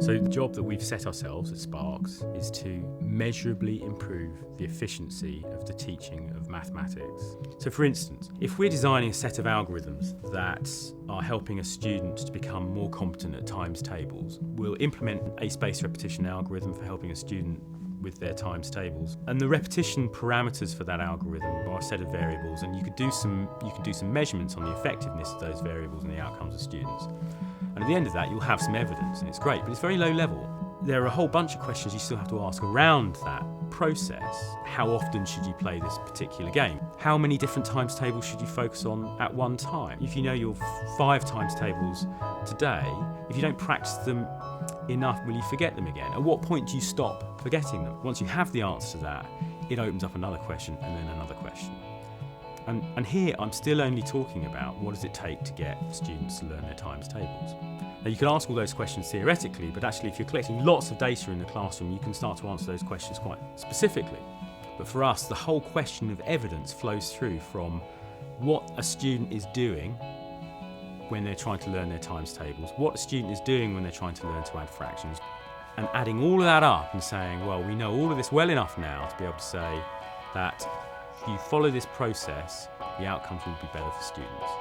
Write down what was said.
So the job that we've set ourselves at Sparx is to measurably improve the efficiency of the teaching of mathematics. So for instance, if we're designing a set of algorithms that are helping a student to become more competent at times tables, we'll implement a spaced repetition algorithm for helping a student with their times tables, and the repetition parameters for that algorithm are a set of variables, and you can do some measurements on the effectiveness of those variables and the outcomes of students. And at the end of that, you'll have some evidence, and it's great, but it's very low level. There are a whole bunch of questions you still have to ask around that process. How often should you play this particular game? How many different times tables should you focus on at one time? If you know your 5 times tables today, if you don't practice them enough, will you forget them again? At what point do you stop forgetting them? Once you have the answer to that, it opens up another question and then another question. And here I'm still only talking about what does it take to get students to learn their times tables. Now you can ask all those questions theoretically, but actually if you're collecting lots of data in the classroom, you can start to answer those questions quite specifically. But for us, the whole question of evidence flows through from what a student is doing when they're trying to learn their times tables, what a student is doing when they're trying to learn to add fractions, and adding all of that up and saying, well, we know all of this well enough now to be able to say that if you follow this process, the outcomes will be better for students.